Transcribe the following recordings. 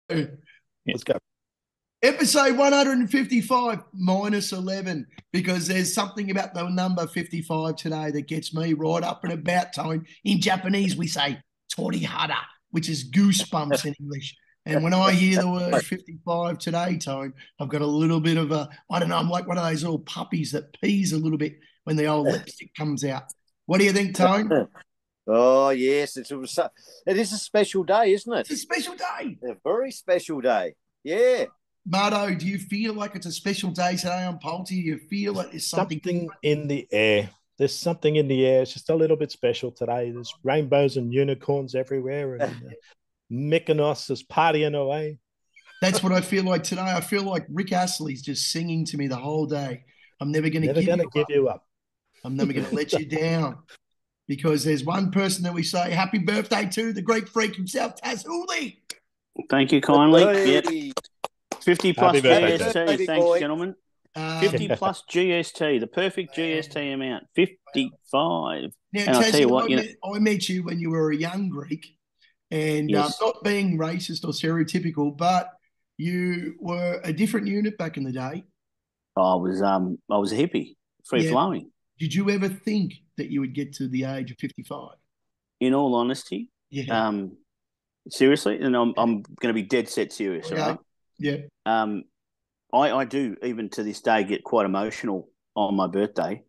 Let's go. Episode 155 minus 11, because there's something about the number 55 today that gets me right up and about, Tone. In Japanese, we say torihara, which is goosebumps in English. And when I hear the word 55 today, Tone, I've got a little bit of a, I don't know, I'm like one of those little puppies that pees a little bit when the old lipstick comes out. What do you think, Tone? Oh, yes. It is a special day, isn't it? It's a special day. A very special day. Yeah. Marto, do you feel like it's a special day today on Polty? Do you feel like there's Something in the air. There's something in the air. It's just a little bit special today. There's rainbows and unicorns everywhere, and Mykonos is partying away. That's what I feel like today. I feel like Rick Astley's just singing to me the whole day. I'm never going to give you up. I'm never going to let you down, because there's one person that we say happy birthday to, the Greek freak himself, Taz Hooley. Thank you kindly. Hey. Yep. 50 plus GST. Thanks, boy. gentlemen. 50 plus GST, the perfect GST amount, 55. Now, and I'll Taz, tell you what, I met you when you were a young Greek, and Yes. not being racist or stereotypical, but you were a different unit back in the day. I was a hippie, free flowing. Did you ever think that you would get to the age of 55? In all honesty, Yeah. seriously, and I'm going to be dead set serious, all right? Yeah. I do, even to this day, get quite emotional on my birthday,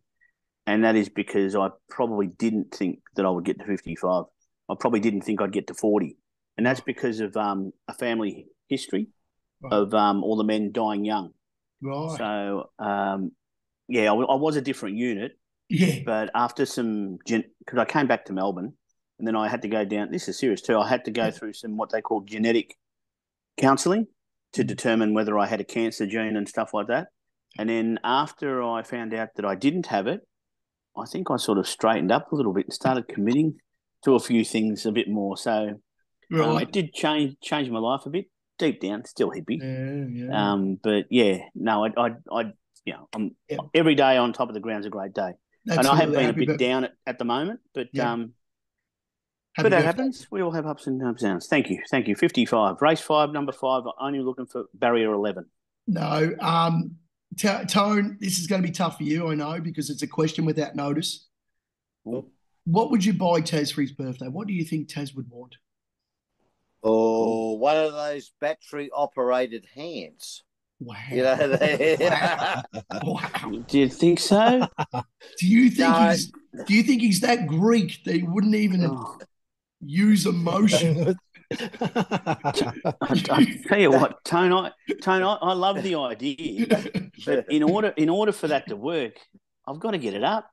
and that is because I probably didn't think that I would get to 55. I probably didn't think I'd get to 40, and that's because of a family history of all the men dying young. Right. So, I was a different unit. Yeah. But after because I came back to Melbourne, and then I had to go down. This is serious too. I had to go through some what they call genetic counselling to determine whether I had a cancer gene and stuff like that. And then after I found out that I didn't have it, I think I sort of straightened up a little bit and started committing to a few things a bit more. So it did change my life a bit. Deep down, still hippie. Yeah. But yeah, no, I'm every day on top of the ground's a great day. Absolutely. And I have been a bit down at the moment, but but that happens. We all have ups and downs. Thank you. 55, race 5, number 5. Only looking for barrier 11. No, Tone, this is going to be tough for you, I know, because it's a question without notice. Ooh. What would you buy Taz for his birthday? What do you think Taz would want? Oh, one of those battery-operated hands. Wow. You know, Wow. Do you think so? Do you think he's that Greek that he wouldn't even use emotion? I tell you what, Tone, I love the idea, but in order for that to work, I've got to get it up.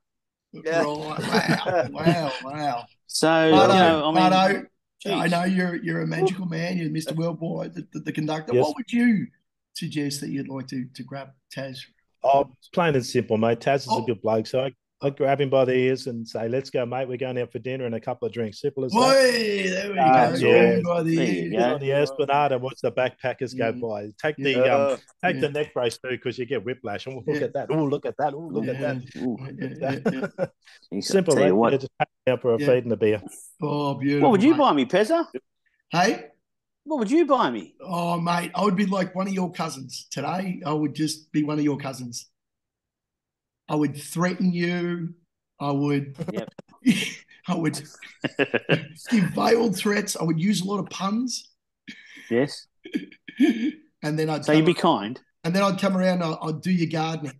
Right. Wow. So Marto, I know you're a magical man. You're Mr. Worldwide, the conductor. Yes. What would you suggest that you'd like to grab Taz? Oh, plain and simple, mate. Taz is a good bloke, so I grab him by the ears and say, "Let's go, mate. We're going out for dinner and a couple of drinks." Simple as that. There we go. Yeah, by the ears. On the Esplanade and watch the backpackers go by. Take the neck brace too, because you get whiplash. And look at that. Oh, look at that. Oh, look at that. Simple, mate. What? Just pack me up for a feed and a beer. Oh, beautiful. What would you buy me, Pezza? Hey? What would you buy me? Oh, mate, I would be like one of your cousins. Today, I would just be one of your cousins. I would threaten you. I would. Yep. I would give veiled threats. I would use a lot of puns. Yes. And then I'd. So you'd be kind. And then I'd come around. I'd do your gardening.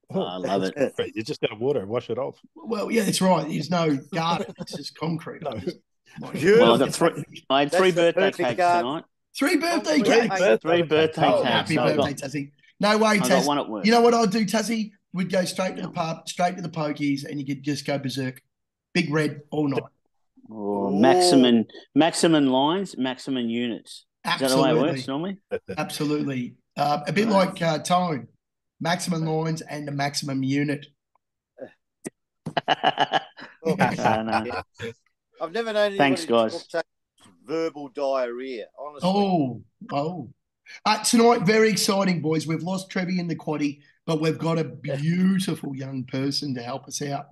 Oh, I love it. You just got to water and wash it off. Well, yeah, that's right. There's no garden. It's just concrete. No. Well, I had 3 birthday cakes tonight. 3 birthday cakes. 3 birthday cakes. Happy birthday, Tazzy. No way, Taz. One at work. You know what I'd do, Tazzy? We'd go straight to the pub, straight to the pokies, and you could just go berserk. Big red all night. Oh, maximum lines, maximum units. Absolutely. Is that the way it works normally? Absolutely. A bit like Tone. Maximum lines and a maximum unit. No. I've never known anybody. Thanks, guys. Verbal diarrhea, honestly. Tonight, very exciting, boys. We've lost Trevi in the Quaddie, but we've got a beautiful young person to help us out.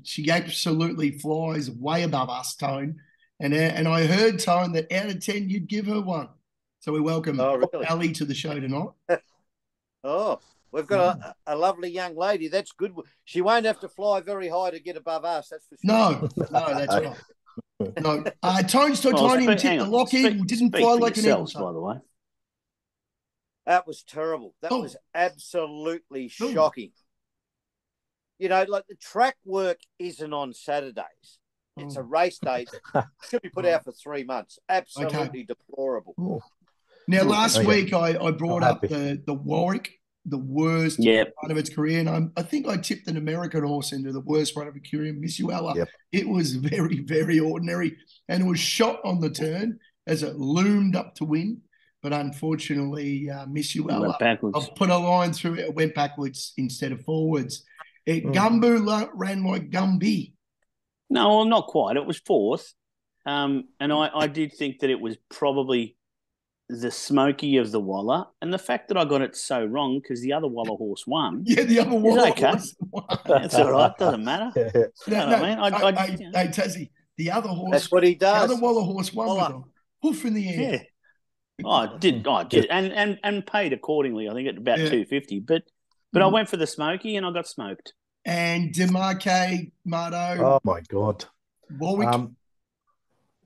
She absolutely flies way above us, Tone, And I heard, Tone, that out of 10, you'd give her one. So we welcome really? Ali to the show tonight. Oh, we've got a lovely young lady. That's good. She won't have to fly very high to get above us, that's for sure. No, that's right. No, Tone's Titanium tipped the Lockheed, didn't fly like an eagle. By the way. That was terrible. That was absolutely shocking. You know, like the track work isn't on Saturdays. It's a race day. It should be put out for 3 months. Absolutely deplorable. Now, last week I brought up the Warwick, the worst run of its career. And I think I tipped an American horse into the worst run of its career, Miss Uella. Yep. It was very, very ordinary. And it was shot on the turn as it loomed up to win. But unfortunately, Miss Uella, I've put a line through it. It went backwards instead of forwards. Gumbo ran like Gumby. No, well, not quite. It was fourth. And I did think that it was probably the Smoky of the Waller. And the fact that I got it so wrong because the other Waller horse won. Yeah, the other Waller horse won. That's all right. Doesn't matter. Hey, Tassie, the other horse. That's what he does. The other Waller horse won with a hoof in the air. Yeah. I did, and paid accordingly. I think at about $250, but I went for the Smoky and I got smoked. And Demarque Mardo. Oh my God,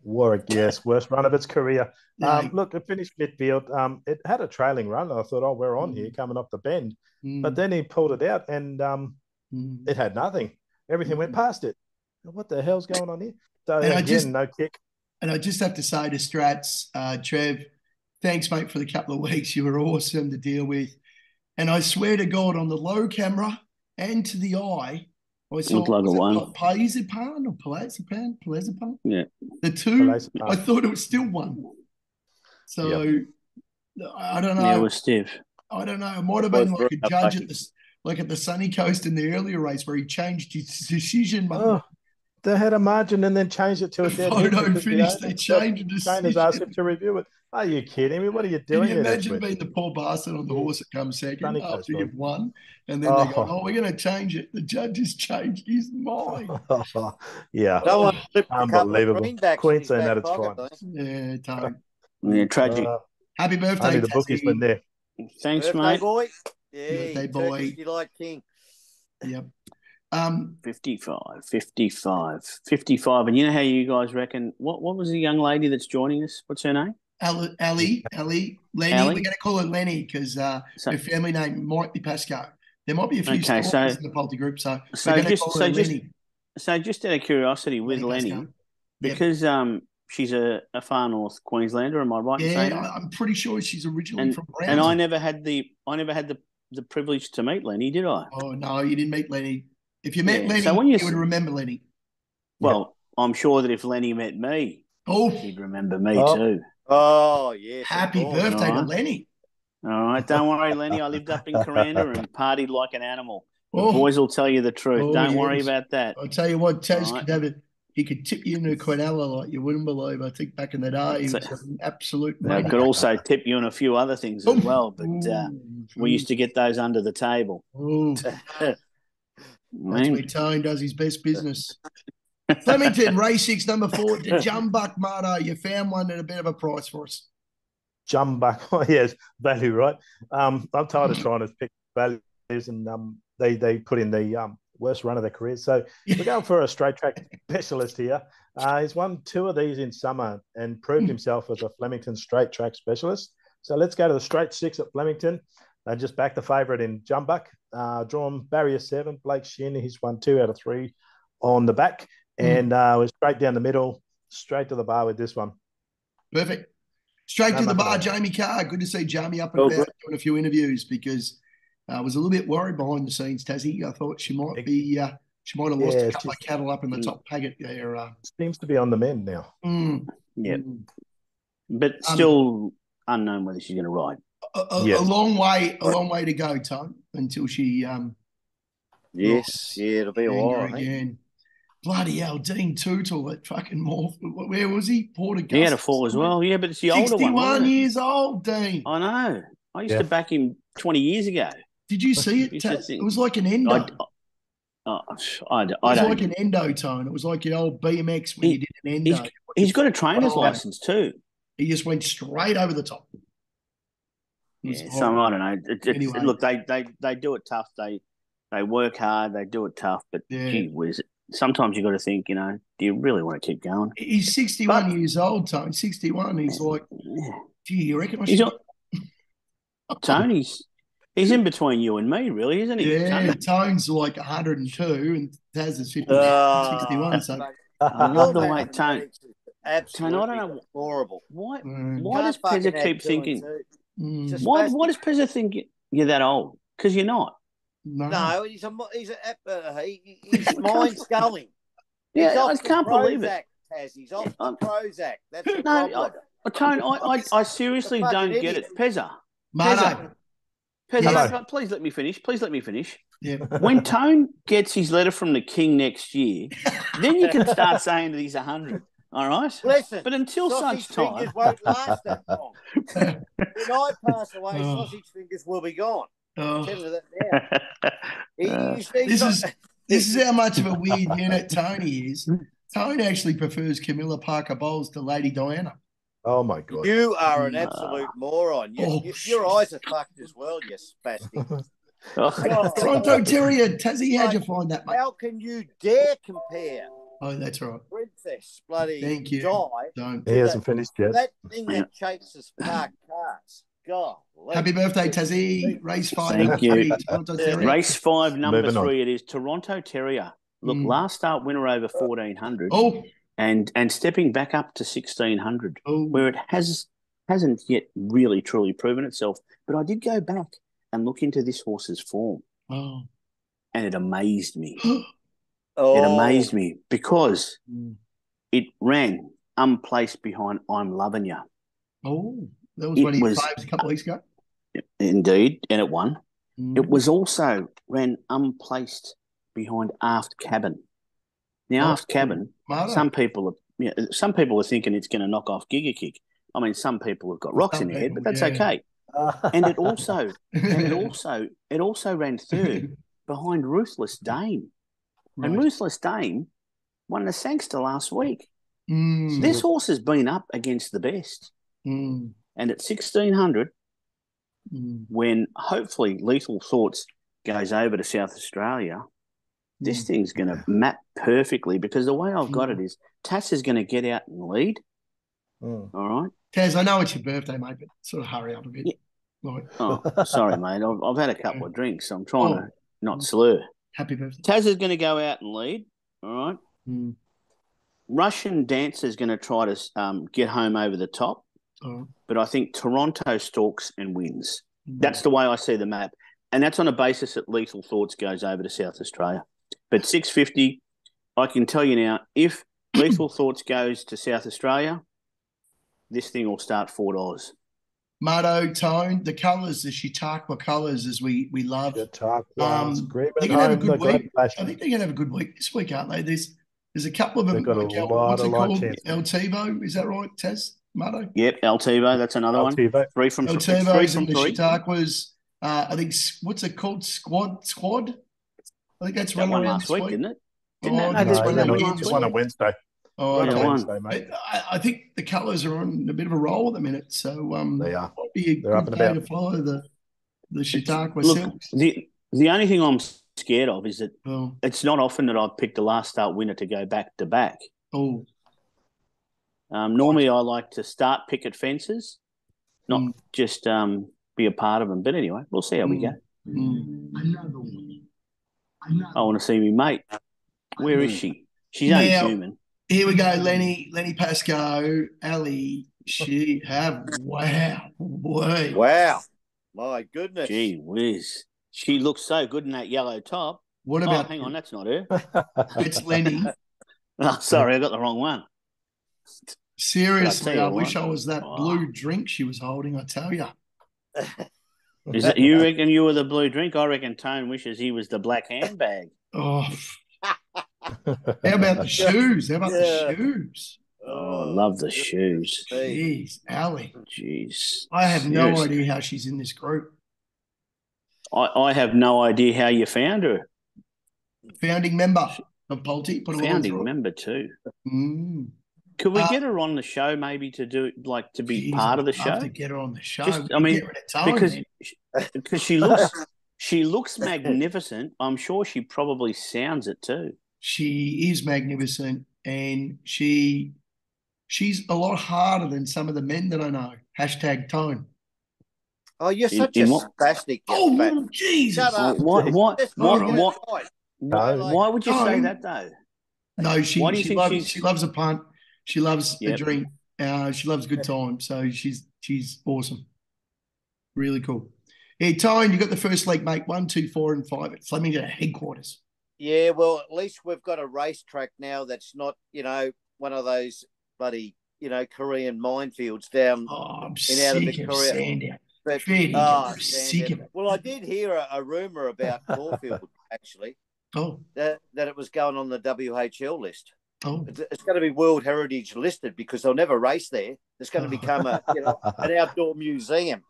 Warwick, yes, worst run of its career. Look, it finished midfield. It had a trailing run. I thought, we're on here, coming off the bend, but then he pulled it out, and it had nothing. Everything went past it. What the hell's going on here? So again, no kick. And I just have to say to Strats, Trev, thanks, mate, for the couple of weeks. You were awesome to deal with. And I swear to God, on the low camera and to the eye, I saw Paizipan or Palazipan? Yeah. The two, I thought it was still one. So I don't know. Yeah, it was stiff. I don't know. It might have been like a judge at the Sunny Coast in the earlier race where he changed his decision. They had a margin and then changed it to a dead photo finish. They changed the decision. Trainers asked him to review it. Are you kidding me? What are you doing? Can you imagine being the poor bastard on the horse that comes second after you've won? And then they go, we're going to change it. The judge has changed his mind. Yeah. Unbelievable. Queensland at its finest. Yeah, time. Yeah, tragic. Happy birthday, only the bookies went there. Thanks, birthday, mate. Boy. Yeah, birthday, boy. You like King. Yep. 55. And you know how you guys reckon, what was the young lady that's joining us? What's her name? Ellie, Lenny. Ellie? We're going to call her Lenny because her family name might be Pasco. There might be a few stories in the Polty group, so we're going to call her Lenny. So just out of curiosity with Lenny, because she's a far north Queenslander, am I right in saying that? Yeah, I'm pretty sure she's originally from Brownsville. And I never had the privilege to meet Lenny, did I? Oh no, you didn't meet Lenny. If you met Lenny, you would remember Lenny. Well, I'm sure that if Lenny met me, he'd remember me too. Oh, yes. Happy birthday to Lenny. All right. Don't worry, Lenny. I lived up in Coranda and partied like an animal. The boys will tell you the truth. Don't worry about that. I'll tell you what, Taz could have it. He could tip you into a Quaddie like you wouldn't believe. I think back in the day, he was an absolute I could also tip you in a few other things as well, but we used to get those under the table. That's where Tone does his best business. Flemington, race 6, number 4, the Jumbuck Mardo. You found one at a bit of a price for us. Jumbuck, yes, value, right? I'm tired of trying to pick values, and they put in the worst run of their career. So we're going for a straight track specialist here. He's won 2 of these in summer and proved himself as a Flemington straight track specialist. So let's go to the straight 6 at Flemington. And just back the favourite in Jumbuck. Drawn barrier 7, Blake Shin. He's won 2 out of 3 on the back. And we're straight down the middle, straight to the bar with this one. Perfect. Straight to the bar, Jamie Carr. Good to see Jamie up and about doing a few interviews because I was a little bit worried behind the scenes, Tassie. I thought she might be she might have lost a couple of cattle up in the top packet there. Seems to be on the mend now. Yeah. But still unknown whether she's going to ride. A long way to go, Tom, until she it'll be a while again. Bloody hell, Dean Tootle, that fucking morph. Where was he? Port Augusta. He had a fall as well. Yeah, but it's the older one. 61 years old, Dean. I know. I used to back him 20 years ago. Did you see it? It was like an ender. Oh, It I was don't. like an endo tone. It was like your old BMX when you did an endo. He's got a trainer's license too. He just went straight over the top. Yeah, so I don't know. Anyway. Look, they do it tough. They work hard. They do it tough. But gee whiz, sometimes you got to think, do you really want to keep going? He's 61 years old, Tone. 61. He's like, gee, you reckon I should? Tony's he's in between you and me, really, isn't he? Yeah, Tone's like 102 and Taz is 61. So I love the way Tone. Absolutely, I don't know horrible. Why does Pezza keep thinking? Why does Pezza think you're that old? Because you're not. No, he's mind sculling. Yeah, I can't believe it. Taz. He's off the Prozac. That's the problem. Tone, I seriously don't get it. Pezza, please let me finish. Yeah. When Tone gets his letter from the King next year, then you can start saying that he's 100. All right? Listen, but until such time... fingers won't last that long. When I pass away, sausage fingers will be gone. I'm telling you that now. This is how much of a weird unit Tony is. Tony actually prefers Camilla Parker Bowles to Lady Diana. Oh, my God. You are an absolute moron. Your eyes are fucked as well, you spastic. Toronto Terrier, Tassie, how'd you find that, mate? How can you dare compare? Oh, that's right. Princess bloody Thank you. Don't. He hasn't finished yet. That thing that chases parked cars. God. Happy birthday, Tassie. Race 5. Thank you. Race 5, number Moving 3, it is Toronto Terrier. Look, last start winner over 1,400. Oh. And stepping back up to 1,600, where it hasn't yet really, truly proven itself. But I did go back and look into this horse's form. Oh. And it amazed me. It amazed me because it ran unplaced behind I'm Loving Ya. Oh, that was one of your faves a couple of weeks ago. Indeed, and it won. It was also ran unplaced behind Aft Cabin. Now, Aft Cabin, some people are thinking it's going to knock off Giga Kick. I mean, some people have got rocks in their head, but that's okay. And it also ran third behind Ruthless Dame. Right. And Ruthless Dame won the Sangster last week. So this horse has been up against the best. And at 1,600, when hopefully Lethal Thoughts goes over to South Australia, this thing's going to map perfectly because the way I've got it is Tass is going to get out and lead. All right? Taz, I know it's your birthday, mate, but sort of hurry up a bit. Yeah. Oh, sorry, mate. I've had a couple of drinks, so I'm trying to not slur. Happy birthday. Taz is going to go out and lead, all right? Russian Dancer is going to try to get home over the top, but I think Toronto stalks and wins. That's the way I see the map, and that's on a basis that Lethal Thoughts goes over to South Australia. But 650, I can tell you now, if Lethal Thoughts goes to South Australia, this thing will start $4. Marto, Tone, the colours, the Chautauqua colours, as we love. They're going to have a good week. I think they're going to have a good week this week, aren't they? There's a couple of them. Got like what's it called? El Tivo, is that right, Taz? Marto? Yep, El Tivo, that's another one. Three from El Tivo's and the Chautauquas. I think, what's it called? Squad? I think that's one last week, didn't it? It's one on Wednesday. Oh, okay. Wednesday, mate. I think the colours are on a bit of a roll at the minute, so they are. Might be a good day to follow the Chautauqua Silks. The only thing I'm scared of is that it's not often that I've picked the last start winner to go back to back. Normally, I like to start picket fences, not just be a part of them. But anyway, we'll see how we go. I want to see me mate. Where is she? She's only human. Here we go, Lenny Pascoe, Ali. She wow, boy. Wow. My goodness. Gee whiz. She looks so good in that yellow top. What about hang on, that's not her. It's Lenny. Oh, sorry, I got the wrong one. Seriously, I wish I was that blue drink she was holding, I tell you. Is that you reckon you were the blue drink? I reckon Tone wishes he was the black handbag. Oh. How about the shoes? How about the shoes? Oh, I love the shoes. Jeez, Ali. Jeez. I have no idea how she's in this group. I have no idea how you found her. founding member of Polty. Founding member too. Mm. Could we get her on the show maybe to do to be part of the show? To get her on the show. Just, I mean, because she looks magnificent. I'm sure she probably sounds it too. She is magnificent, and she's a lot harder than some of the men that I know. #Tone. Oh, you're such a spastic. Oh, Jesus! Why would you say that though? No, she loves a punt. She loves a drink. She loves a good time. So she's awesome. Really cool. Yeah, Tone, you got the first leg, mate. 1, 2, 4, and 5 at Flemington headquarters. Yeah, well, at least we've got a racetrack now that's not, one of those bloody, Korean minefields down in out of Victoria. Well, I did hear a rumour about Caulfield, actually. Oh. That it was going on the WHL list. Oh. It's going to be World Heritage listed because they'll never race there. It's going to become an outdoor museum.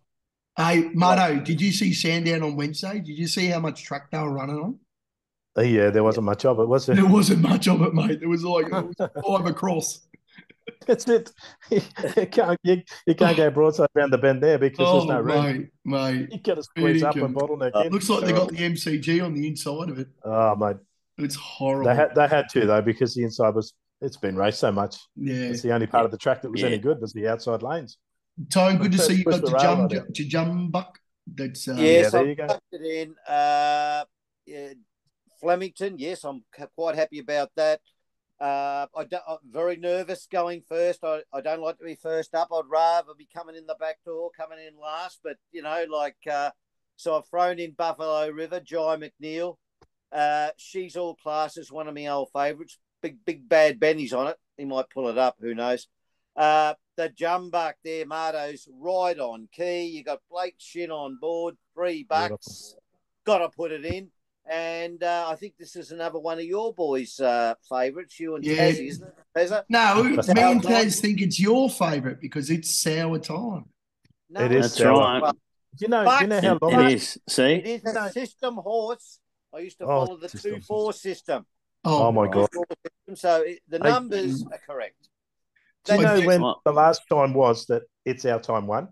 Hey, Marto, did you see Sandown on Wednesday? Did you see how much track they were running on? Yeah, there wasn't much of it, was there? There wasn't much of it, mate. There was like 5 across. That's it. You can't go broadside around the bend there because there's no room. Mate. You got to squeeze up and bottleneck in. Looks like they got the MCG on the inside of it. Oh, mate. It's horrible. They had to, though, because the inside it's been raced so much. Yeah. It's the only part of the track that was any good was the outside lanes. Tone, good to see you got to jump buck. That's yes, there you go. I it in Flemington. Yes, I'm quite happy about that. I'm very nervous going first. I don't like to be first up. I'd rather be coming in the back door, coming in last. But so I've thrown in Buffalo River, Jai McNeil. She's all classes, one of my old favourites. Big bad Benny's on it. He might pull it up. Who knows? The jumbuck there, Marto's right on key. You got Blake Shin on board, $3. Got to put it in. And I think this is another one of your boys' favourites, you and Tassie, isn't it, Pezza? No, me and Taz think it's your favourite because it's sour time. No, it is that's sour. right. Do you know how long it is? See? It is a system horse. I used to follow the 2-4 system. Oh my God. So the numbers are correct. Do you know when the last time was that It's Our Time won?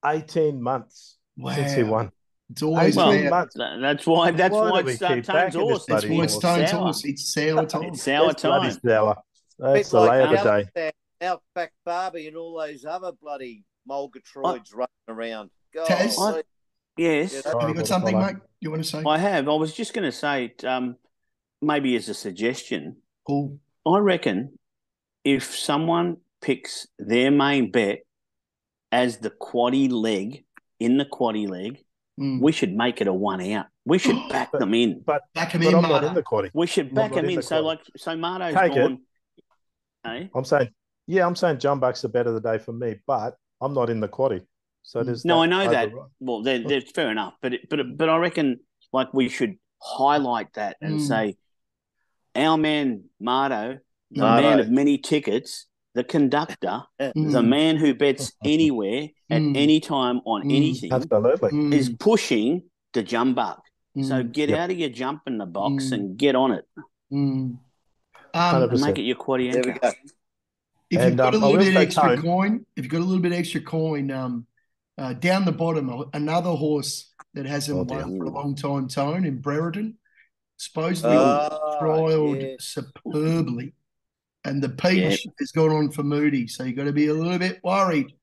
18 months since he won. It's always months. That's why it's Stone's horse. That's why it's Stone's horse. It's sour time. It's sour time. Sour. That's the lay of the day. Outback Barbie and all those other bloody Mulgatroids running around. Taz? Yes. Have you got something, mate, you want to say? I have. I was just going to say, maybe as a suggestion, cool. I reckon if someone picks their main bet as the Quaddie leg, in the Quaddie leg, we should make it a 1 out. We should back them in. But back them in, I'm not in the Quaddie. We should back them in. So Marto's gone. Hey? I'm saying Jumbucks are better today for me, but I'm not in the Quaddie. So there's I know that. Well, they're fair enough, but I reckon we should highlight that and say our man Marto, the man of many tickets, the conductor, the man who bets anywhere at any time on anything, is pushing the jumbuck. So get out of your jump in the box and get on it. And make it your Quaddie anchor. There we go. If you've got a little bit extra coin, down the bottom, another horse that hasn't won for a long time, Tone, in Brereton, supposedly trialled superbly. And the peach has gone on for Moody, so you've got to be a little bit worried.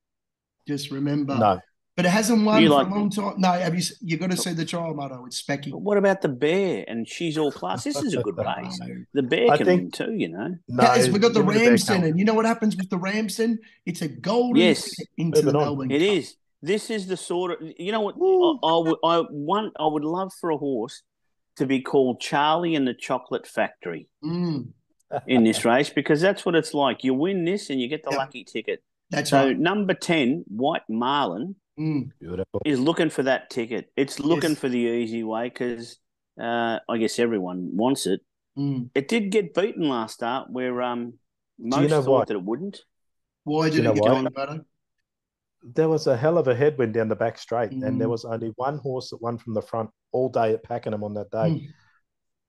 Just remember. No. But it hasn't won for a long time. No, you've got to see the trial, Marto. It's specky. But what about the bear? And she's all class. This is a good race. The bear can win too, you know. No, we've got the Ramsden, and you know what happens with the Ramsden? It's a golden ticket into the Melbourne Cup. It is. This is the sort of, you know what, I would love for a horse to be called Charlie and the Chocolate Factory in this race, because that's what it's like. You win this and you get the lucky ticket. That's so right. Number 10, White Marlin, is looking for that ticket. It's looking for the easy way because I guess everyone wants it. It did get beaten last start where most thought that it wouldn't. Why did it get on, Marto? There was a hell of a headwind down the back straight, and there was only one horse that won from the front all day at Pakenham on that day.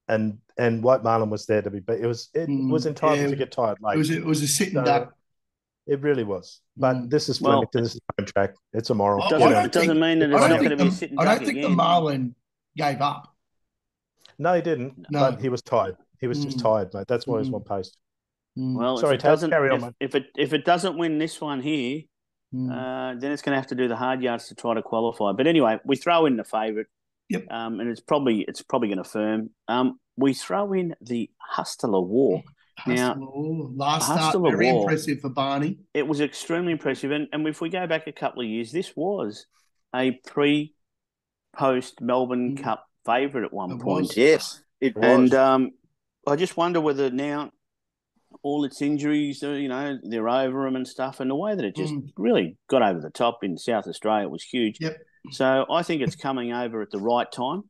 White Marlin was there to be beat. It was entitled to get tired late. It was a sitting duck. It really was. But this is Flemington. This is home track. It's a moral. It doesn't mean that it's not going to be a sitting duck. I don't think the Marlin gave up. No, he didn't. No. But he was tired. He was just tired, mate. That's why he's one post. Well, sorry, carry on, mate. If it doesn't win this one here, then it's going to have to do the hard yards to try to qualify. But anyway, we throw in the favourite. Yep. And it's probably going to firm. We throw in the Hustler War. Last start, very impressive for Barney. It was extremely impressive. And if we go back a couple of years, this was a pre-post Melbourne Cup favourite at one point. Yes, it was. And I just wonder whether now all its injuries, they're over them and stuff. And the way that it just really got over the top in South Australia was huge. Yep. So I think it's coming over at the right time.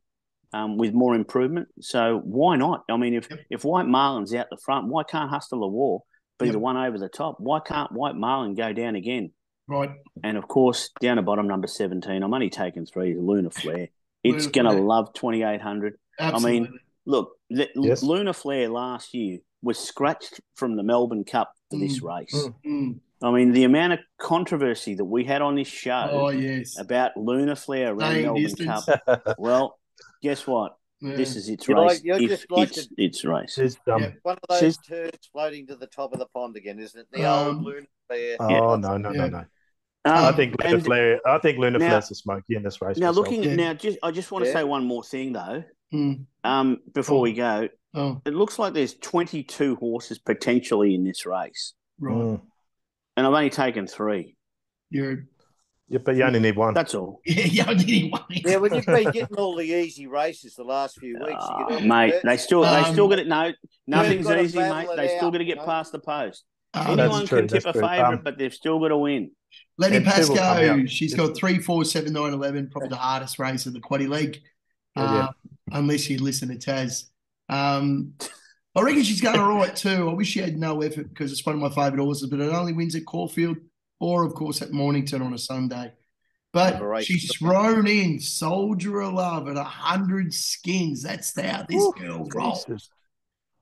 With more improvement. So why not? I mean, if White Marlin's out the front, why can't Hustler War be the one over the top? Why can't White Marlin go down again? Right. And, of course, down the bottom, number 17, I'm only taking 3, Lunar Flare. It's going to love 2,800. Absolutely. I mean, look, Lunar Flare last year was scratched from the Melbourne Cup for this race. I mean, the amount of controversy that we had on this show about Lunar Flare around Melbourne Cup, well, guess what? Yeah. This is its race. Its race. One of those turds floating to the top of the pond again, isn't it? The old Lunar Flare. Oh no. I think Lunar Flare. I think Lunar Flare's a smoky in this race. Now, I just want to say one more thing though. Before we go, it looks like there's 22 horses potentially in this race. Right. And I've only taken 3. But you only need one. That's all. Yeah, you only need one. Yeah, well, you've been getting all the easy races the last few weeks. Mate, they still got it. No, nothing's easy, mate. They still got to get past the post. Anyone can tip a favourite, but they've still got to win. Lenny Pascoe, she's got 3, 4, 7, 9, 11, probably the hardest race in the Quaddie League, unless you listen to Taz. I reckon she's going all right too. I wish she had no effort because it's one of my favourite horses, but it only wins at Caulfield or, of course, at Mornington on a Sunday. But she's thrown in Soldier of Love at 100 skins. That's how this girl rolls.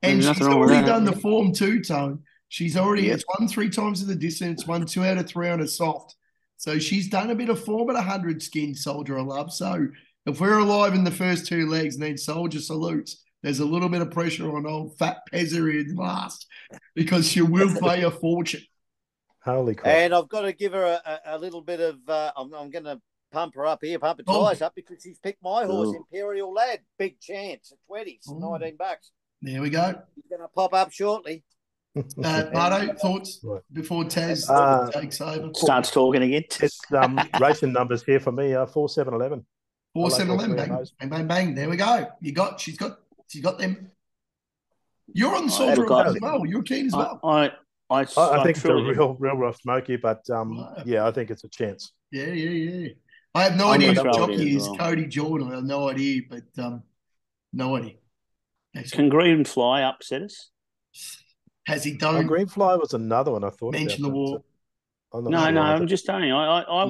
And she's already done the form too, Tone. She's already it's won 3 times in the distance, won 2 out of 3 on a soft. So she's done a bit of form at 100 skins, Soldier of Love. So if we're alive in the first 2 legs and then Soldier salutes, there's a little bit of pressure on old fat Pezzer in last because she will pay a fortune. Holy crap. And I've got to give her a little bit of, I'm going to pump her up here, pump her tires up because she's picked my horse, Imperial Lad. Big chance at 20s, $19. There we go. He's going to pop up shortly. Bardo, thoughts before Taz takes over? Starts talking again. It's racing numbers here for me, 4, 7, 11. 4, 7, 11, bang, bang, bang. There we go. She's got them. You're on the Soldier as well. You're keen as well. I think it's a real rough smoky, but I think it's a chance. Yeah. I have no idea who the jockey is. Cody Jordan. I have no idea, but no idea. Can Greenfly upset us? Has he done? Greenfly was another one I thought. Mention the war. No. I'm just telling you. I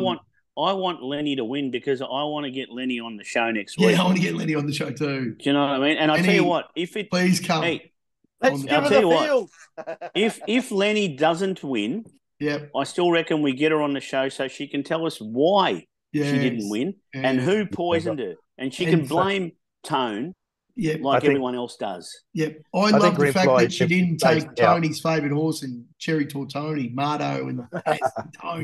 want Lenny to win because I want to get Lenny on the show next week. Yeah, I want to get Lenny on the show too. Do you know what I mean? And I'll tell you what, please come. Hey, let's give her the field. If Lenny doesn't win, I still reckon we get her on the show so she can tell us why she didn't win and who poisoned her, and she can blame Tone. Everyone else does. Yep. I love the fact that she didn't take Tony's favourite horse and Cherry Tortoni, Mardo, and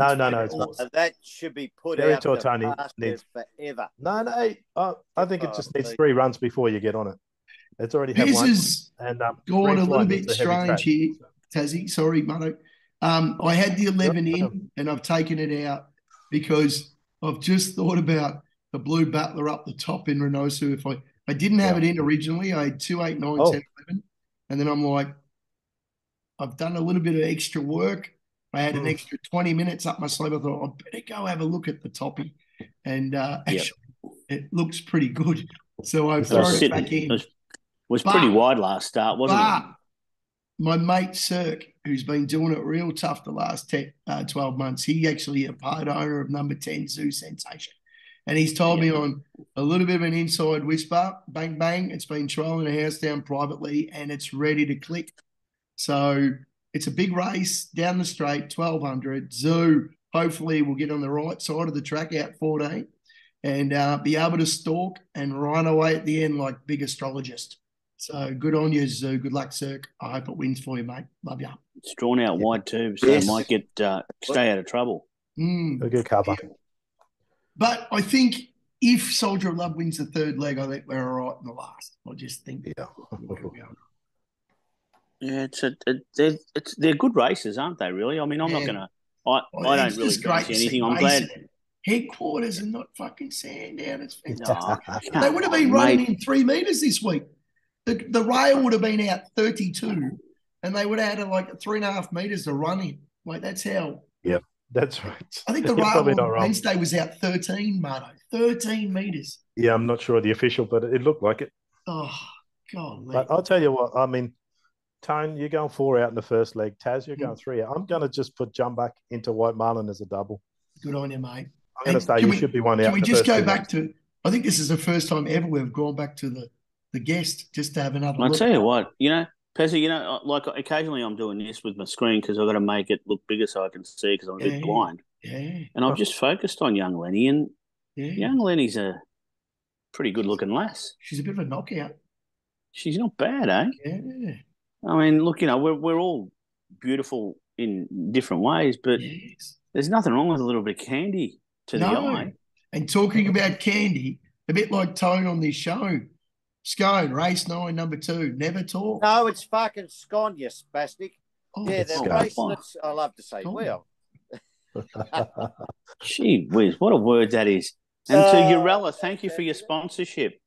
No. It's not. That should be put Cherry out Tortoni needs forever. No. I think it just needs 3 runs before you get on it. It's already had one. This has gone a little bit strange here, Tassie. Sorry, Mardo. I had the 11 in and I've taken it out because I've just thought about the Blue Battler up the top in Renosu. If I didn't have it in originally. I had 2, 8, 9, 10, 11. And then I'm like, I've done a little bit of extra work. I had an extra 20 minutes up my sleeve. I thought, I better go have a look at the toppy. And actually, it looks pretty good. So I've thrown it back in. It was pretty wide last start, wasn't it? My mate, Cirque, who's been doing it real tough the last 12 months, he actually a part owner of number 10, Zoo Sensation. And he's told me on a little bit of an inside whisper, bang, bang, it's been trolling a house down privately and it's ready to click. So it's a big race down the straight, 1,200. Zoo, hopefully, will get on the right side of the track out 14 and be able to stalk and run away at the end like big astrologist. So good on you, Zoo. Good luck, Cirque. I hope it wins for you, mate. Love you. It's drawn out wide too, so it might get stay out of trouble. A good cover. Yeah. But I think if Soldier of Love wins the third leg, I think we're all right in the last. I just think. Yeah, they're good races, aren't they? Really? I mean, I'm not going to. I don't really fancy anything. I'm glad. Headquarters and not fucking Sandown. It's fantastic. They would have been running in 3 meters this week. The rail would have been out 32, and they would have had like 3.5 meters to run in. Like that's how. Yep, that's right. I think the rail on Wednesday was out 13, Marto. 13 meters. Yeah, I'm not sure the official, but it looked like it. Oh God! But I'll tell you what. I mean, Tone, you're going 4 out in the first leg. Taz, you're going 3 out. I'm going to just put Jump Back into White Marlin as a double. Good on you, mate. I'm going to say you should be 1 out. Can we just go back to? I think this is the first time ever we've gone back to the guest just to have another look. I'll tell you what, Pezzy, like occasionally I'm doing this with my screen because I've got to make it look bigger so I can see because I'm a bit blind. Yeah. And I've just focused on young Lenny, and young Lenny's a pretty good-looking lass. She's a bit of a knockout. She's not bad, eh? Yeah. I mean, look, we're all beautiful in different ways, but there's nothing wrong with a little bit of candy to the eye. And talking about candy, a bit like Tone on this show. Scone, race 9, number 2. Never talk. No, it's fucking Scone, you spastic. They're racing it. I love to say, well. Gee whiz, what a word that is. And to Urella, thank you for your sponsorship.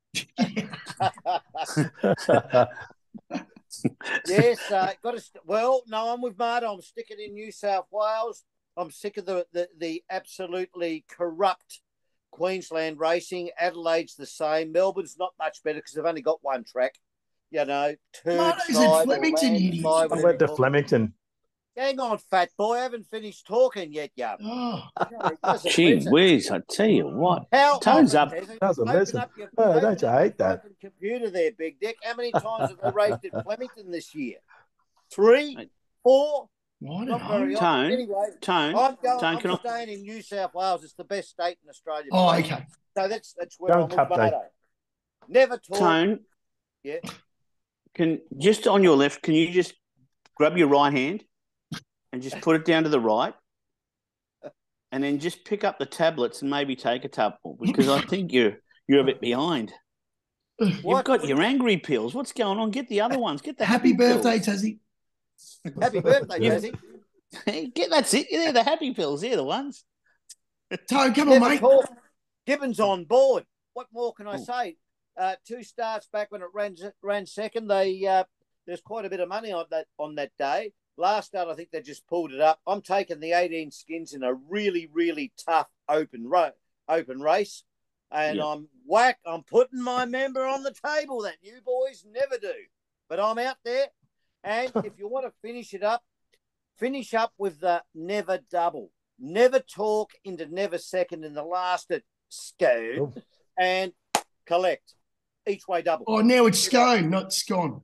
Yes, no, I'm with Marta. I'm sticking in New South Wales. I'm sick of the absolutely corrupt Queensland racing. Adelaide's the same. Melbourne's not much better because they've only got one track. Marta's at Flemington. I went to Flemington. Hang on, fat boy. I haven't finished talking yet, yeah. Gee whiz, I tell you what. Tone's up. Doesn't listen. Don't you hate that? Computer there, Big Dick. How many times have they raced at Flemington this year? 3, 4? Not very often. Anyway, I'm staying in New South Wales. It's the best state in Australia. Oh, okay. So that's where I'm with Marto. Never talk. Tone. Yeah. Can just on your left, can you just grab your right hand and just put it down to the right, and then just pick up the tablets and maybe take a couple because I think you're a bit behind. You've got your angry pills. What's going on? Get the other ones. Get the happy birthday, Tassie. Happy birthday, Tassie. That's it. They're the happy pills. They're the ones. Tone, come on, mate. Gibbons on board. What more can I say? 2 starts back when it ran second. There's quite a bit of money on that day. Last start, I think they just pulled it up. I'm taking the 18 skins in a really, really tough open race. And I'm putting my member on the table that you boys never do. But I'm out there. And if you want to finish up with the never double. Never talk into never second in the last at Scone and collect. Each way double. Oh, now it's Scone, not Scone.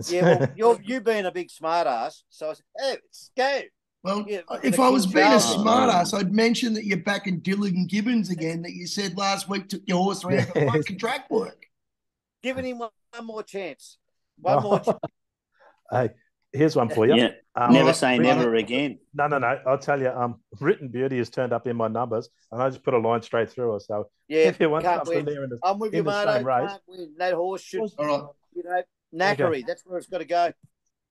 Yeah, well, you being a big smart ass, so I said, it's Scone. Well, if I was being a smart ass, I'd mention that you're back in Dylan Gibbons again that you said last week took your horse around for fucking track work. Giving him one more chance. One more chance. Hey, here's one for you. Yeah. Never say never again. No. I'll tell you, Written Beauty has turned up in my numbers, and I just put a line straight through her. So if you want something there I'm with you, Marto. Can't win. That horse should, knackery. Okay. That's where it's got to go.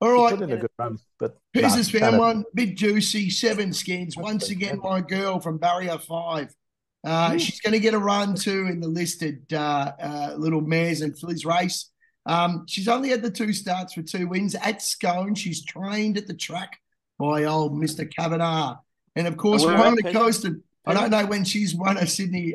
All right. Put in a good run, but Pez found one. Big juicy 7 skins. Once again, my girl from Barrier 5. She's going to get a run too in the listed little mares and fillies race. She's only had the 2 starts for 2 wins at Scone. She's trained at the track by old Mr. Kavanagh. And of course, Rona Coaston. I don't know when she's won a city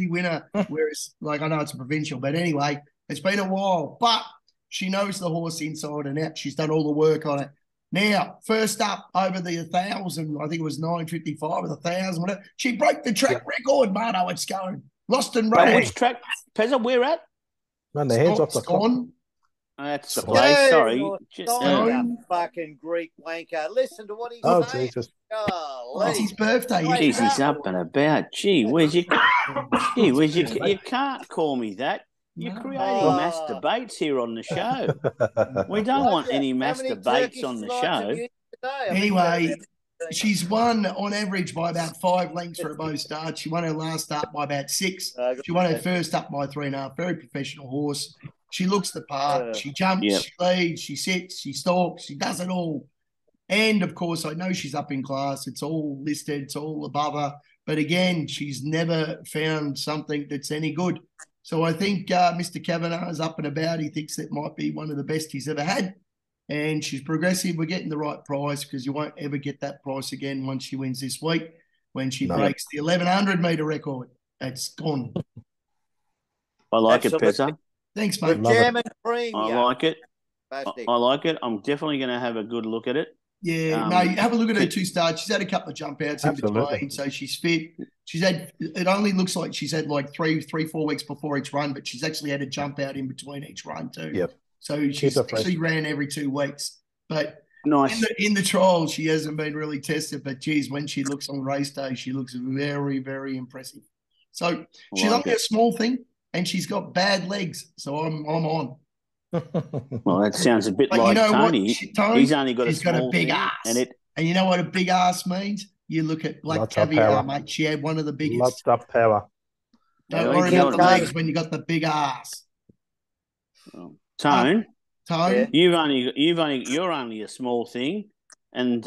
winner, whereas I know it's a provincial, but anyway, it's been a while. But she knows the horse inside and out. She's done all the work on it. Now, first up over the 1,000, I think it was 9:55 or the 1,000, whatever. She broke the track record, Marto. It's going. Lost and running. Which track, Pezza, we're at? Run the hands off the clock. That's the place. Sorry. You fucking Greek wanker. Listen to what he's saying. Jesus. It's his birthday. Jeez, he's up and about. Gee, you can't call me that. You're creating mass debates here on the show. We don't want any mass debates on the show. Anyway, she's won on average by about 5 lengths for a bow start. She won her last start by about 6. She won her first up by 3.5. Very professional horse. She looks the part. She jumps, she leads, she sits, she stalks, she does it all. And, of course, I know she's up in class. It's all listed. It's all above her. But, again, she's never found something that's any good. So I think Mr. Kavanagh is up and about. He thinks that might be one of the best he's ever had. And she's progressive. We're getting the right price because you won't ever get that price again once she wins this week when she breaks the 1,100-metre record. It's gone. I like it, Pezza. Thanks, mate. Jam and cream. I like it. I like it. I'm definitely going to have a good look at it. Yeah, no, have a look at her 2 starts. She's had a couple of jump outs in between, so she's fit. She's had, it only looks like she's had like 3-4 weeks before each run, but she's actually had a jump out in between each run too. Yep. So she's actually ran every 2 weeks. But nice. In the trials, she hasn't been really tested, but geez, when she looks on race day, she looks very, very impressive. So she's only a small thing, and she's got bad legs. So I'm on. Well, that sounds a bit like Tony. He's only got a big ass. And you know what a big ass means? You look at Black Caviar, mate. She had one of the biggest. Lots of power. Don't worry about the legs when you got the big ass. Tone, you're only a small thing, and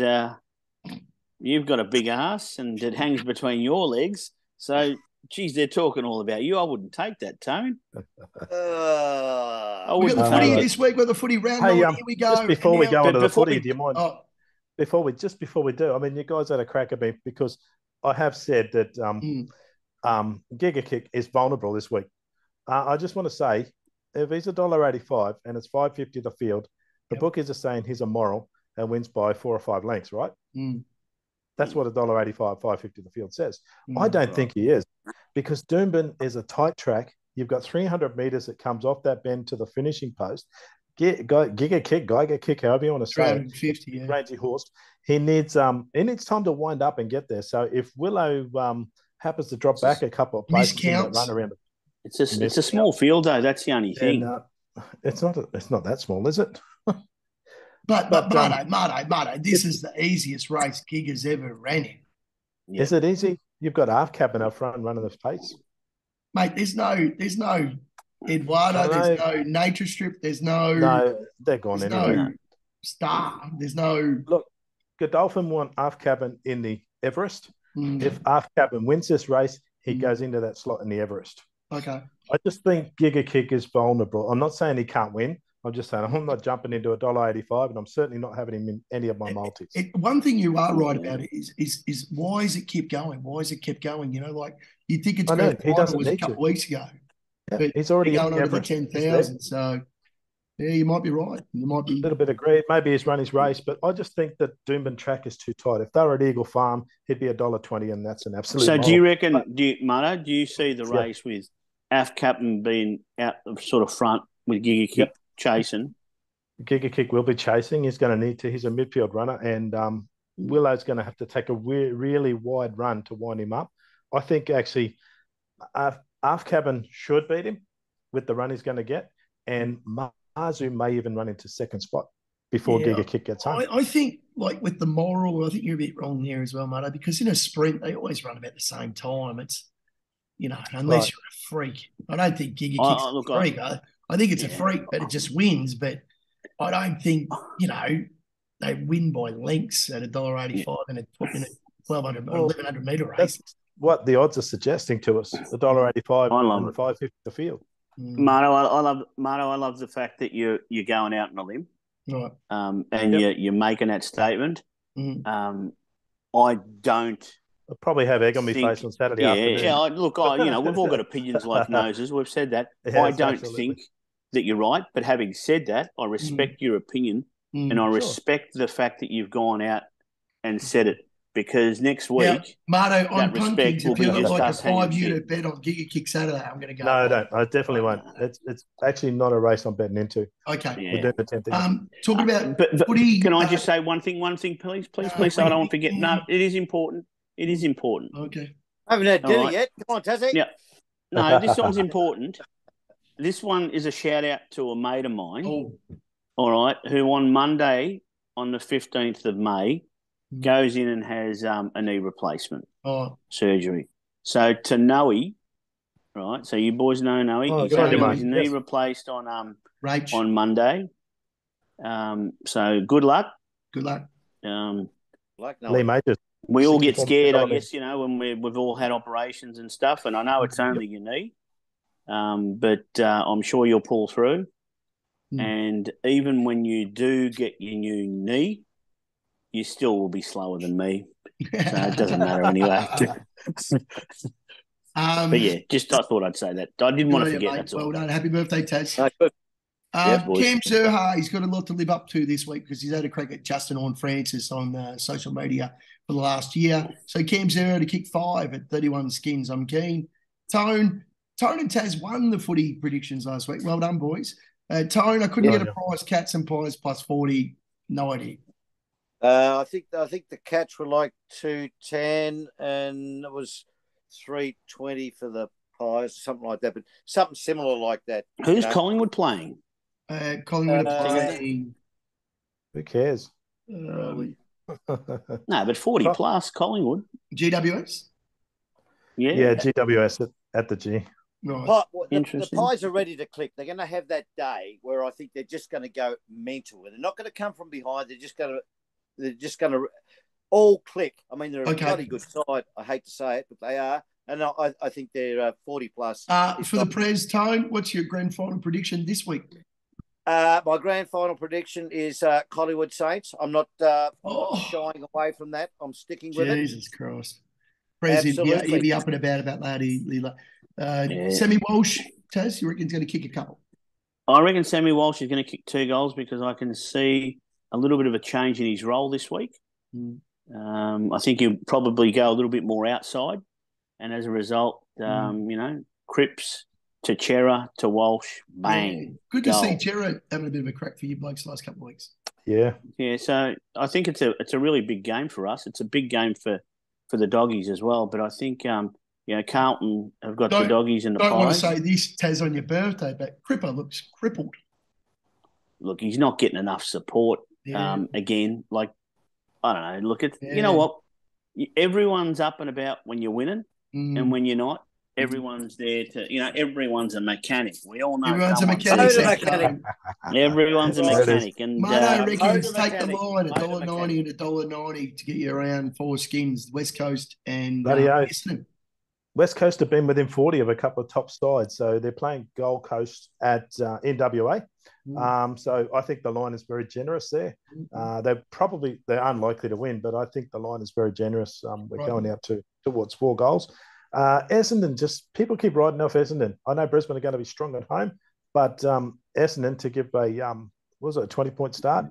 you've got a big ass, and it hangs between your legs. So, geez, they're talking all about you. I wouldn't take that, Tone. I wouldn't. We got the footy this week. We've got the footy round. Here we go. Just before we go into the footy, do you mind? Before we do, I mean, you guys had a crack at me because I have said that Giga Kick is vulnerable this week. I just want to say, if he's $1.85 and it's $5.50 the field, the bookies are saying he's a moral and wins by 4 or 5 lengths, right? That's what $1.85, $5.50 the field says. I don't think he is because Doomben is a tight track. You've got 300 metres that comes off that bend to the finishing post. Giga Kick, however you want to say it. Rangy horse. He needs time to wind up and get there. So if Willow happens to drop back a couple of places and run around, it's a small field though. That's the only thing. It's not that small, is it? But Marto, this is the easiest race Giga's ever ran in. Yeah. Is it easy? You've got half cabin up front running the pace. Mate, there's no Eduardo, there's no Nature Strip, there's no they're gone anyway. No Star, there's no look. Godolphin won half cabin in the Everest. If half cabin wins this race, he goes into that slot in the Everest. Okay. I just think Giga Kick is vulnerable. I'm not saying he can't win. I'm just saying I'm not jumping into $1.85, and I'm certainly not having him in any of my multis. One thing you are right about it is why is it keep going? Why is it kept going? You know, like you think it's great. It was a couple of weeks ago. Yeah, but he's already going on to the 10,000. So yeah, you might be right. You might be a little bit agreed. Maybe he's run his race, but I just think that Doomben track is too tight. If they were at Eagle Farm, he'd be $1.20, and that's an absolute. So do you reckon? Do you see the race with Af Captain being out of sort of front with Giga Kick chasing? Giga Kick will be chasing. He's going to need to. He's a midfield runner, and Willow's going to have to take a really wide run to wind him up. I think actually, Half Cabin should beat him with the run he's going to get, and Marzu may even run into second spot before Giga Kick gets home. I think, like with the moral, I think you're a bit wrong there as well, Marto, because in a sprint they always run about the same time. It's unless you're a freak. I don't think Giga Kick's a freak. I think it's a freak, but it just wins. But I don't think, they win by lengths at $1.85 in a 1,200 or 1,100 metre race. That's what the odds are suggesting to us, $1.85 and $5.50 the field. Marto, I love the fact that you're going out on a limb, right? And you're making that statement. I don't. I'll probably have egg on my face on Saturday afternoon. Yeah, look, we've all got opinions like noses. We've said that. I don't think that you're right. But having said that, I respect your opinion and I respect the fact that you've gone out and said it, because next week, Marto, on respect Punkings, will if be you look just like a us hanging 5-unit bet on Giga Kick Saturday, I'm going to go. No, I don't. I definitely won't. It's actually not a race I'm betting into. Okay. We're doing the 10 things. Talking about but footy. Can I just say one thing, please, so I don't forget. No, it is important. It is important. Okay. I haven't had dinner yet. Come on, Tassie. Yeah. No, this one's important. This one is a shout out to a mate of mine. Oh. All right, who on Monday, on the 15th of May, goes in and has a knee replacement surgery. So to Noe, right? So you boys know Noe. He's having his knee replaced on Monday. So good luck. Good luck. Lee Majors. We all get scared, I guess, when we've all had operations and stuff, and I know it's only your knee, but I'm sure you'll pull through. And even when you do get your new knee, you still will be slower than me. So it doesn't matter anyway. But yeah, I thought I'd say that. I didn't want to forget. That's all. Well done. Happy birthday, Taz. Yes, Cam Zerha, he's got a lot to live up to this week because he's had a crack at Justin Horn-Francis on social media for the last year. So Cam Zerha to kick 5 at 31 skins. I'm keen. Tone and Taz won the footy predictions last week. Well done, boys. Tone, I couldn't get a price. Cats and Pies plus 40. No idea. I think the Cats were like 210 and it was 320 for the Pies, something like that, but something similar like that. Who's Collingwood playing? Collingwood are playing. Who cares? No, but 40 plus Collingwood. GWS? Yeah, GWS at the G. Right. The Pies are ready to click. They're going to have that day where I think they're just going to go mental. They're not going to come from behind. They're just going to all click. I mean, they're a bloody good side. I hate to say it, but they are. And I think they're 40 plus. For the Prez, Tone, what's your grand final prediction this week? My grand final prediction is Collingwood Saints. I'm not shying away from that. I'm sticking with it. Jesus Christ. Prez, he'll be up and about that. Sammy Walsh, Taz, you reckon he's going to kick a couple? I reckon Sammy Walsh is going to kick 2 goals because I can see a little bit of a change in his role this week. I think he'll probably go a little bit more outside. And as a result, Cripps to Chera to Walsh, bang. Good to see Chera having a bit of a crack for you blokes the last couple of weeks. Yeah. Yeah, so I think it's a really big game for us. It's a big game for the doggies as well. But I think, Carlton have got the doggies and the Pies. Don't want to say this, Taz, on your birthday, but Cripper looks crippled. Look, he's not getting enough support. Again, like, I don't know. Look, you know what? Everyone's up and about when you're winning. And when you're not, everyone's there to, everyone's a mechanic. We all know everyone's a mechanic. Everyone's a mechanic. And Marto reckons take the line at $1.90 and $1.90 to get you around 4 skins, West Coast and Essendon. West Coast have been within 40 of a couple of top sides, so they're playing Gold Coast at NWA. So I think the line is very generous there. They're unlikely to win, but I think the line is very generous. We're going out towards 4 goals. Essendon, people keep writing off Essendon. I know Brisbane are going to be strong at home, but Essendon to give a 20-point start,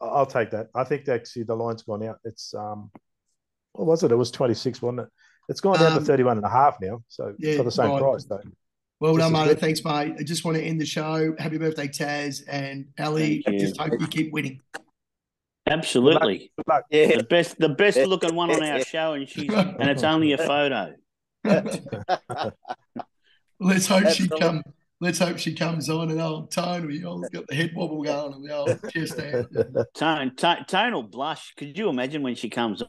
I'll take that. I think actually the line's gone out. It's what was it? It was 26, wasn't it? It's gone down to 31.5 now, so for the same price though. Well done, mate. Thanks, mate. I just want to end the show. Happy birthday, Taz and Ali. Just hope you keep winning. Absolutely. Good luck. Yeah. The best looking one on our show, and it's only a photo. Let's hope she comes. Let's hope she comes on and old Tone. We all got the head wobble going and the old chest out. Tone will blush. Could you imagine when she comes